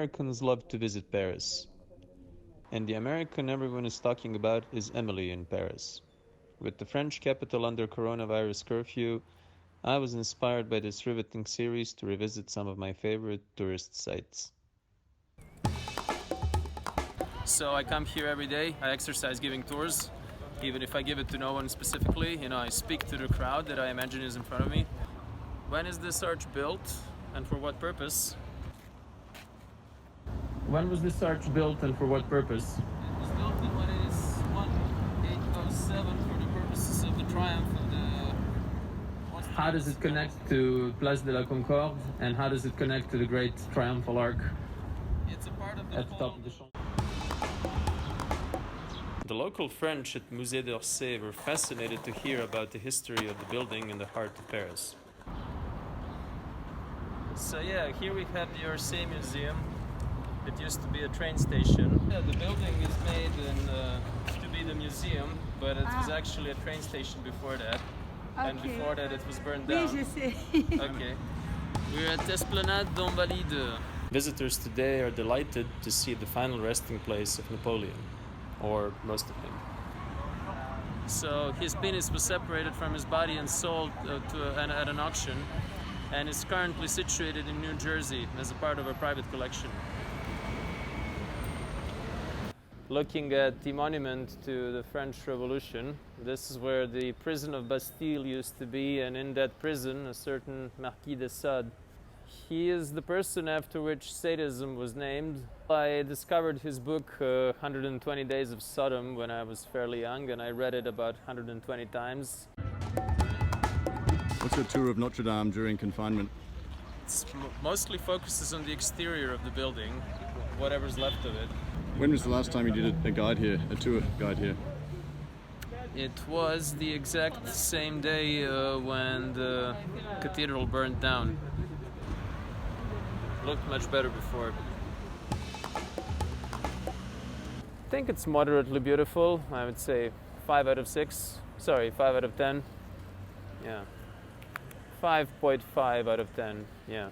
Americans love to visit Paris. And the American everyone is talking about is Emily in Paris. With the French capital under coronavirus curfew, I was inspired by this riveting series to revisit some of my favorite tourist sites. So I come here every day, I exercise giving tours, even if I give it to no one specifically. I speak to the crowd that I imagine is in front of me. When is this arch built and for what purpose? When was this arch built and for what purpose? It was built in what is 1807 for the purposes of the triumph of the... How does it connect to Place de la Concorde and how does it connect to the great triumphal arch It's a part of the at the top of the Champs? The local French at Musée d'Orsay were fascinated to hear about the history of the building in the heart of Paris. So yeah, here we have the Orsay Museum. It used to be a train station. Yeah, the building is made to be the museum, but it was actually a train station before that. Okay. And before that it was burned down. Oui, je sais. Okay. We're at Esplanade d'Invalides. Visitors today are delighted to see the final resting place of Napoleon, or most of him. So his penis was separated from his body and sold at an auction, and is currently situated in New Jersey as a part of a private collection. Looking at the monument to the French Revolution, this is where the prison of Bastille used to be, and in that prison a certain Marquis de Sade. He is the person after which sadism was named. I discovered his book 120 Days of Sodom when I was fairly young, and I read it about 120 times. What's your tour of Notre Dame during confinement? It mostly focuses on the exterior of the building, whatever's left of it. When was the last time you did a guide here, a tour guide here? It was the exact same day when the cathedral burned down. Looked much better before. I think it's moderately beautiful. I would say 5 out of 6. Sorry, 5 out of 10. Yeah. 5.5 out of 10. Yeah.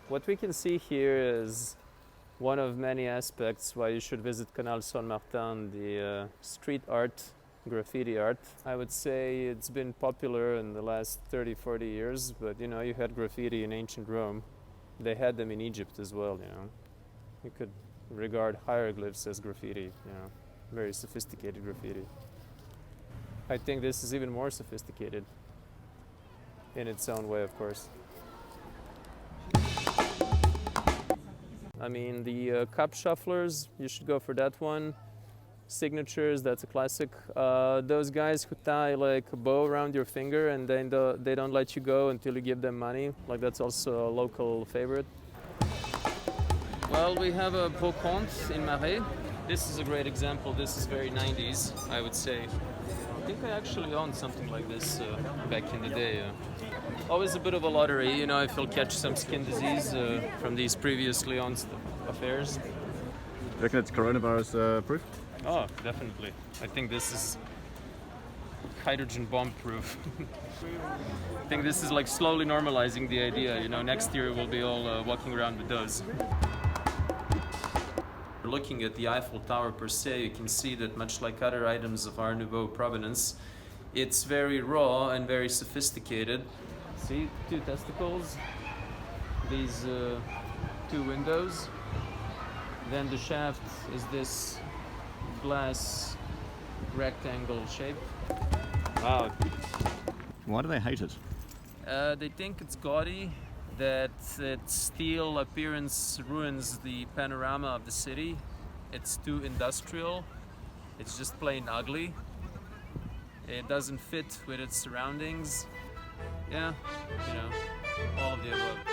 What we can see here is one of many aspects why you should visit Canal Saint-Martin, the street art, graffiti art. I would say it's been popular in the last 30-40 years, but you had graffiti in ancient Rome. They had them in Egypt as well, You could regard hieroglyphs as graffiti, very sophisticated graffiti. I think this is even more sophisticated in its own way, of course. I mean, the cup shufflers, you should go for that one. Signatures, that's a classic. Those guys who tie like a bow around your finger and then they don't let you go until you give them money, like that's also a local favorite. Well, we have a Beau Comte in Marais. This is a great example. This is very 90s, I would say. I think I actually owned something like this back in the day. Always a bit of a lottery, if you'll catch some skin disease from these previously owned affairs. You reckon it's coronavirus proof? Oh, definitely. I think this is hydrogen bomb proof. I think this is like slowly normalizing the idea, next year we'll be all walking around with those. Looking at the Eiffel Tower per se, you can see that much like other items of Art Nouveau provenance, it's very raw and very sophisticated. See, 2 testicles, these 2 windows, then the shaft is this glass rectangle shape. Wow. Why do they hate it? They think it's gaudy, that its steel appearance ruins the panorama of the city. It's too industrial. It's just plain ugly. It doesn't fit with its surroundings. Yeah, all of the above.